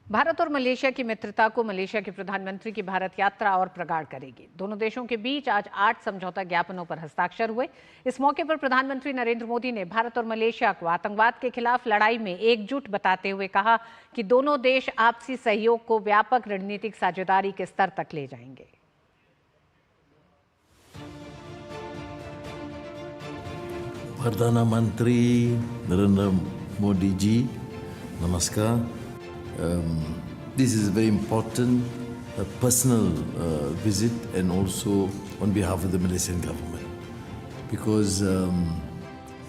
भारत और मलेशिया की मित्रता को मलेशिया के प्रधानमंत्री की भारत यात्रा और प्रगाढ़ करेगी। दोनों देशों के बीच आज 8 समझौता ज्ञापनों पर हस्ताक्षर हुए। इस मौके पर प्रधानमंत्री नरेंद्र मोदी ने भारत और मलेशिया को आतंकवाद के खिलाफ लड़ाई में एकजुट बताते हुए कहा कि दोनों देश आपसी सहयोग को व्यापक रणनीतिक साझेदारी के स्तर तक ले जाएंगे। प्रधानमंत्री नरेंद्र मोदी जी, नमस्कार. This is a very important personal visit, and also on behalf of the Malaysian government, because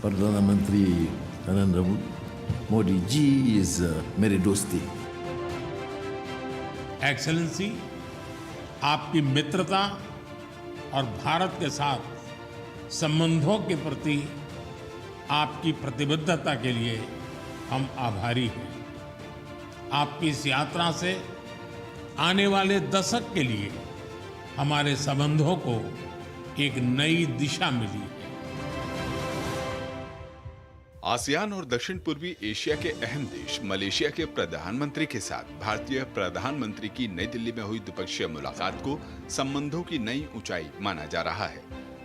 Perdana Menteri Narendra Modi ji is mere dosti. Excellency, आपकी मित्रता और भारत के साथ संबंधों के प्रति आपकी प्रतिबद्धता के लिए हम आभारी हैं। आपकी इस यात्रा से आने वाले दशक के लिए हमारे संबंधों को एक नई दिशा मिली है। आसियान और दक्षिण पूर्वी एशिया के अहम देश मलेशिया के प्रधानमंत्री के साथ भारतीय प्रधानमंत्री की नई दिल्ली में हुई द्विपक्षीय मुलाकात को संबंधों की नई ऊंचाई माना जा रहा है।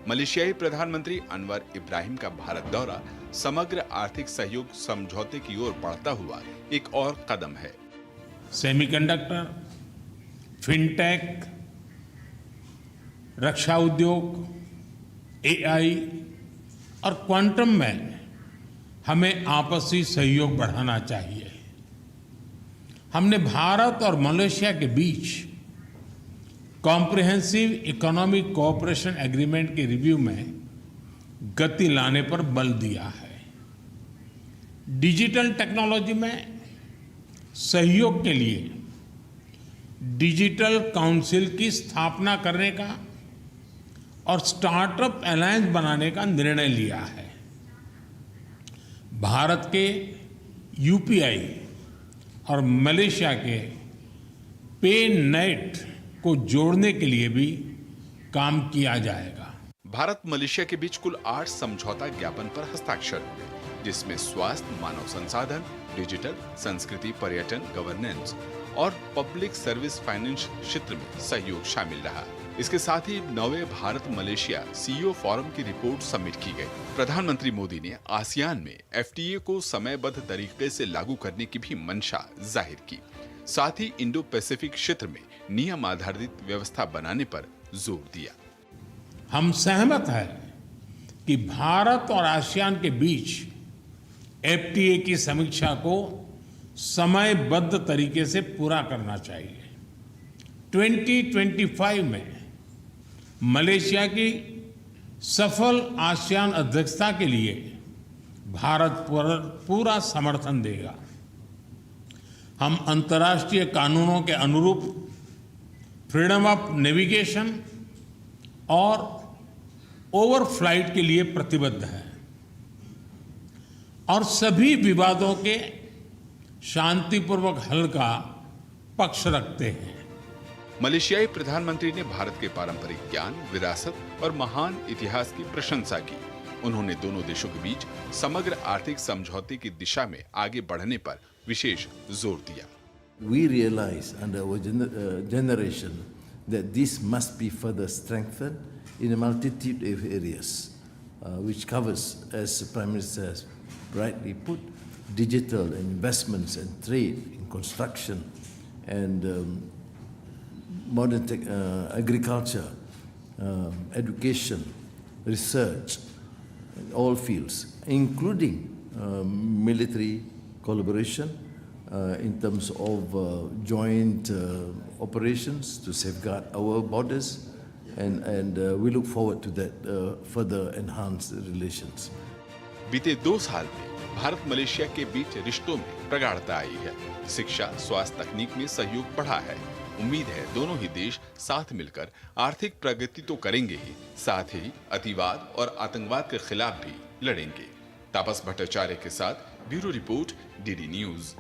मलेशियाई प्रधानमंत्री अनवर इब्राहिम का भारत दौरा समग्र आर्थिक सहयोग समझौते की ओर बढ़ता हुआ एक और कदम है। सेमीकंडक्टर, फिनटेक, रक्षा उद्योग, एआई और क्वांटम में हमें आपसी सहयोग बढ़ाना चाहिए। हमने भारत और मलेशिया के बीच कॉम्प्रिहेंसिव इकोनॉमिक कोऑपरेशन एग्रीमेंट के रिव्यू में गति लाने पर बल दिया है। डिजिटल टेक्नोलॉजी में सहयोग के लिए डिजिटल काउंसिल की स्थापना करने का और स्टार्टअप अलायंस बनाने का निर्णय लिया है। भारत के यूपीआई और मलेशिया के पे नेट को जोड़ने के लिए भी काम किया जाएगा। भारत मलेशिया के बीच कुल 8 समझौता ज्ञापन पर हस्ताक्षर हुए, जिसमें स्वास्थ्य, मानव संसाधन, डिजिटल, संस्कृति, पर्यटन, गवर्नेंस और पब्लिक सर्विस फाइनेंस क्षेत्र में सहयोग शामिल रहा। इसके साथ ही 9वें भारत मलेशिया सीईओ फोरम की रिपोर्ट सबमिट की गई। प्रधानमंत्री मोदी ने आसियान में एफटीए को समयबद्ध तरीके से लागू करने की भी मंशा जाहिर की। साथ ही इंडो पैसिफिक क्षेत्र में नियम आधारित व्यवस्था बनाने पर जोर दिया। हम सहमत हैं कि भारत और आसियान के बीच एफटीए की समीक्षा को समयबद्ध तरीके से पूरा करना चाहिए। 2025 में मलेशिया की सफल आसियान अध्यक्षता के लिए भारत पूरा समर्थन देगा। हम अंतर्राष्ट्रीय कानूनों के अनुरूप फ्रीडम ऑफ नेविगेशन और ओवरफ्लाइट के लिए प्रतिबद्ध है और सभी विवादों के शांतिपूर्वक हल का पक्ष रखते हैं। मलेशियाई प्रधानमंत्री ने भारत के पारंपरिक ज्ञान, विरासत और महान इतिहास की प्रशंसा की। उन्होंने दोनों देशों के बीच समग्र आर्थिक समझौते की दिशा में आगे बढ़ने पर विशेष जोर दिया। We realize under our generation that this must be further strengthened in a multitude of areas, which covers, as the Prime Minister has rightly put, digital investments and trade in construction and modern agriculture, education, research, in all fields, including military collaboration in terms of joint operations to safeguard our borders, and we look forward to that further enhanced relations. बीते 2 साल में Bharat Malaysia के बीच रिश्तों में प्रगाढ़ता आई है। शिक्षा, स्वास्थ्य, तकनीक में सहयोग बढ़ा है। उम्मीद है दोनों ही देश साथ मिलकर आर्थिक प्रगति तो करेंगे ही, साथ ही अतिवाद और आतंकवाद के खिलाफ भी लड़ेंगे। तापस भट्टाचार्य के साथ ब्यूरो रिपोर्ट, डीडी न्यूज।